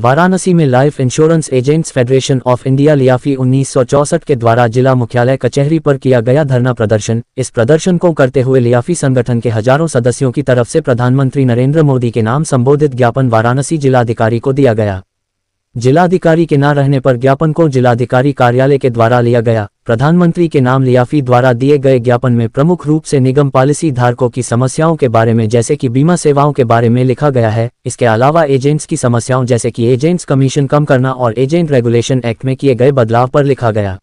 वाराणसी में life insurance agents federation of India LIAFI 1964 के द्वारा जिला मुख्यालय कचहरी पर किया गया धरना प्रदर्शन। इस प्रदर्शन को करते हुए लियाफी संगठन के हजारों सदस्यों की तरफ से प्रधानमंत्री नरेंद्र मोदी के नाम संबोधित ज्ञापन वाराणसी जिलाधिकारी को दिया गया। जिलाधिकारी के न रहने पर ज्ञापन को जिलाधिकारी कार्यालय के द्वारा लिया गया। प्रधानमंत्री के नाम लियाफी द्वारा दिए गए ज्ञापन में प्रमुख रूप से निगम पॉलिसी धारकों की समस्याओं के बारे में जैसे कि बीमा सेवाओं के बारे में लिखा गया है। इसके अलावा एजेंट्स की समस्याओं जैसे कि एजेंट्स कमीशन कम करना और एजेंट रेगुलेशन एक्ट में किए गए बदलाव पर लिखा गया।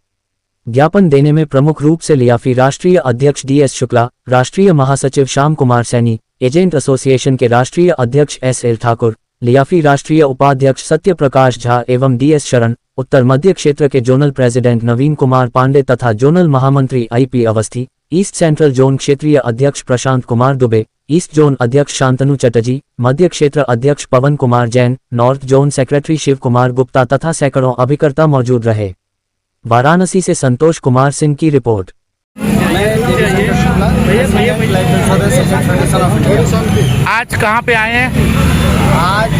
ज्ञापन देने में प्रमुख रूप से लियाफी राष्ट्रीय अध्यक्ष DS शुक्ला, राष्ट्रीय महासचिव श्याम कुमार सैनी, एजेंट एसोसिएशन के राष्ट्रीय अध्यक्ष SL ठाकुर, लियाफी राष्ट्रीय उपाध्यक्ष सत्य प्रकाश झा एवं DS शरण, उत्तर मध्य क्षेत्र के जोनल प्रेसिडेंट नवीन कुमार पांडे तथा जोनल महामंत्री IP Awasthi, east central zone क्षेत्रीय अध्यक्ष प्रशांत कुमार दुबे, ईस्ट जोन अध्यक्ष शांतनु चटर्जी, मध्य क्षेत्र अध्यक्ष Pawan Kumar Jain, north zone secretary Shiv Kumar Gupta तथा सैकड़ों अभिकर्ता मौजूद रहे। वाराणसी से संतोष कुमार सिंह की रिपोर्ट। आज कहाँ पे आए हैं? आज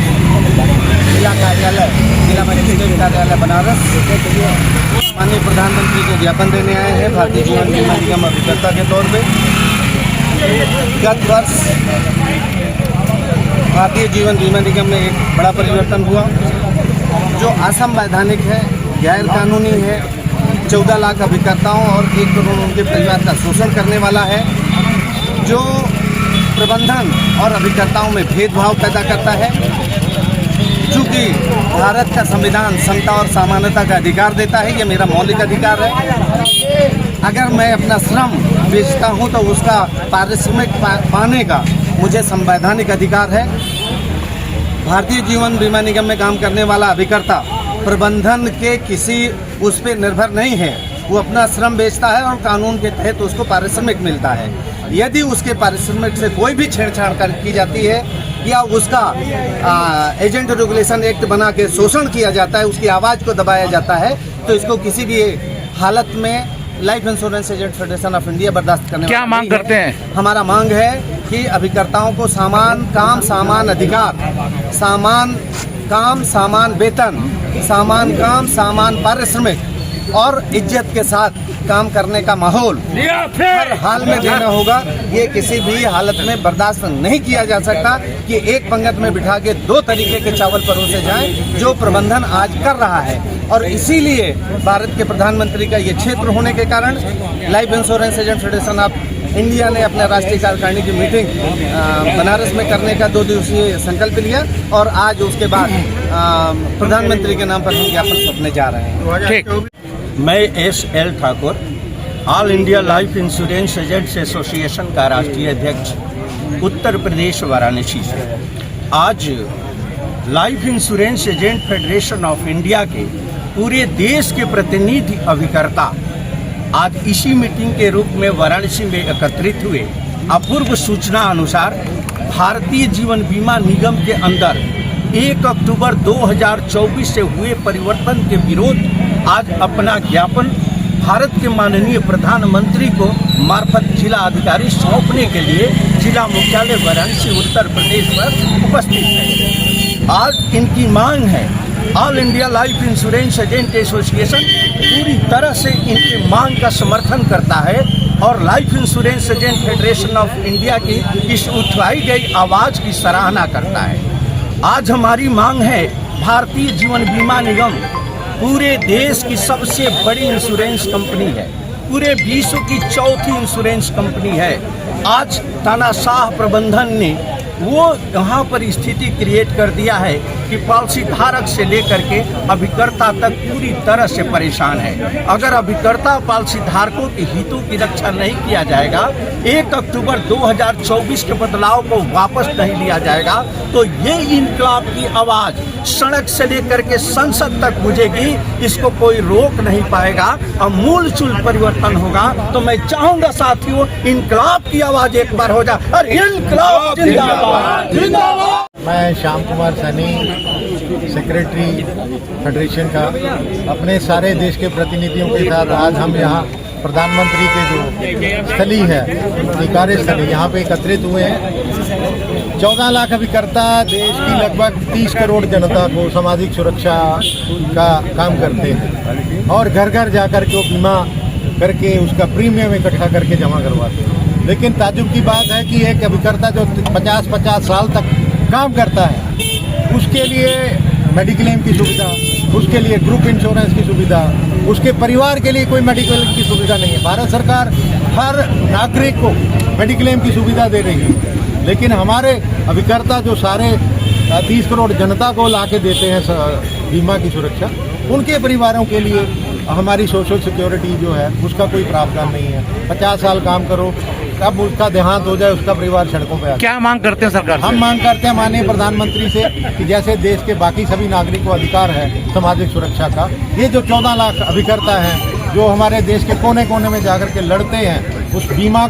जिला कार्यालय, जिला मजिस्ट्रेट कार्यालय बनारस माननीय प्रधानमंत्री को ज्ञापन देने आए हैं भारतीय जीवन बीमा निगम अभिकर्ता के तौर पे। गत वर्ष भारतीय जीवन बीमा निगम में एक बड़ा परिवर्तन हुआ जो असंवैधानिक है, गैर कानूनी है, 14 लाख अभिकर्ताओं और 1 करोड़ उनके परिवार का शोषण करने वाला है, जो प्रबंधन और अभिकर्ताओं में भेदभाव पैदा करता है। चूँकि भारत का संविधान समता और समानता का अधिकार देता है, ये मेरा मौलिक अधिकार है। अगर मैं अपना श्रम बेचता हूँ तो उसका पारिश्रमिक पाने का मुझे संवैधानिक अधिकार है। भारतीय जीवन बीमा निगम में काम करने वाला अभिकर्ता प्रबंधन के किसी उस पर निर्भर नहीं है, वो अपना श्रम बेचता है और कानून के तहत उसको पारिश्रमिक मिलता है। यदि उसके पारिश्रमिक से कोई भी छेड़छाड़ की जाती है या उसका एजेंट रेगुलेशन एक्ट बना के शोषण किया जाता है, उसकी आवाज़ को दबाया जाता है, तो इसको किसी भी हालत में life insurance agent federation of India बर्दाश्त करने क्या मांग करते हैं? हमारा मांग है कि अभिकर्ताओं को समान काम समान अधिकार, समान काम समान वेतन, समान काम समान पारिश्रमिक और इज्जत के साथ काम करने का माहौल हर हाल में देना होगा। ये किसी भी हालत में बर्दाश्त नहीं किया जा सकता कि एक पंगत में बिठा के 2 तरीके के चावल परोसे जाएं, जो प्रबंधन आज कर रहा है। और इसीलिए भारत के प्रधानमंत्री का ये क्षेत्र होने के कारण life insurance agent federation of India ने अपने राष्ट्रीय कार्यकारिणी की मीटिंग बनारस में करने का 2 दिवसीय संकल्प लिया और आज उसके बाद प्रधानमंत्री के नाम पर हम ज्ञापन सौंपने जा रहे हैं। ठीक। मैं SL Thakur, all India life insurance agents association का राष्ट्रीय अध्यक्ष, उत्तर प्रदेश वाराणसी से आज life insurance agent federation of India के पूरे देश के प्रतिनिधि अभिकर्ता आज इसी मीटिंग के रूप में वाराणसी में एकत्रित हुए। अपूर्व सूचना अनुसार भारतीय जीवन बीमा निगम के अंदर 1 अक्टूबर 2024 से हुए परिवर्तन के विरोध आज अपना ज्ञापन भारत के माननीय प्रधानमंत्री को मार्फत जिला अधिकारी सौंपने के लिए जिला मुख्यालय वाराणसी उत्तर प्रदेश पर उपस्थित है। आज इनकी मांग है, all India life insurance agent association पूरी तरह से इनकी मांग का समर्थन करता है और life insurance agent federation of India की इस उठाई गई आवाज़ की सराहना करता है। आज हमारी मांग है, भारतीय जीवन बीमा निगम पूरे देश की सबसे बड़ी इंश्योरेंस कंपनी है, पूरे विश्व की 4थी इंश्योरेंस कंपनी है। आज तानाशाह प्रबंधन ने वो यहाँ पर स्थिति क्रिएट कर दिया है कि पॉलिसी धारक से लेकर के अभिकर्ता तक पूरी तरह से परेशान है। अगर अभिकर्ता पॉलिसी धारकों के हितों की रक्षा नहीं किया जाएगा, 1 अक्टूबर 2024 के बदलाव को वापस नहीं लिया जाएगा, तो ये इनकलाब की आवाज़ सड़क से लेकर के संसद तक गूंजेगी। इसको कोई रोक नहीं पाएगा और मूलचूल परिवर्तन होगा। तो मैं चाहूँगा साथियों, इनकलाब की आवाज़ एक बार हो जाए और इनकलाब जिंदाबाद। मैं श्याम कुमार सैनी, सेक्रेटरी फेडरेशन का, अपने सारे देश के प्रतिनिधियों के साथ आज हम यहाँ प्रधानमंत्री के जो स्थली है, कार्य स्थली, यहाँ पे एकत्रित हुए हैं। 14 लाख अभिकर्ता देश की लगभग 30 करोड़ जनता को सामाजिक सुरक्षा का काम करते हैं और घर घर जाकर के वो बीमा करके उसका प्रीमियम इकट्ठा करके जमा करवाते हैं। लेकिन ताज्जुब की बात है कि एक अभिकर्ता जो 50-50 साल तक काम करता है उसके लिए मेडिक्लेम की सुविधा, उसके लिए ग्रुप इंश्योरेंस की सुविधा, उसके परिवार के लिए कोई मेडिकल की सुविधा नहीं है। भारत सरकार हर नागरिक को मेडिक्लेम की सुविधा दे रही है, लेकिन हमारे अभिकर्ता जो सारे 30 करोड़ जनता को ला के देते हैं बीमा की सुरक्षा, उनके परिवारों के लिए हमारी सोशल सिक्योरिटी जो है उसका कोई प्रावधान नहीं है। 50 साल काम करो, कब उसका देहांत हो जाए उसका परिवार सड़कों पर आ जाए। क्या मांग करते हैं सरकार से? हम मांग करते हैं माननीय प्रधानमंत्री से कि जैसे देश के बाकी सभी नागरिक को अधिकार है सामाजिक सुरक्षा का, ये जो 14 लाख अभिकर्ता हैं जो हमारे देश के कोने कोने में जाकर के लड़ते हैं उस बीमा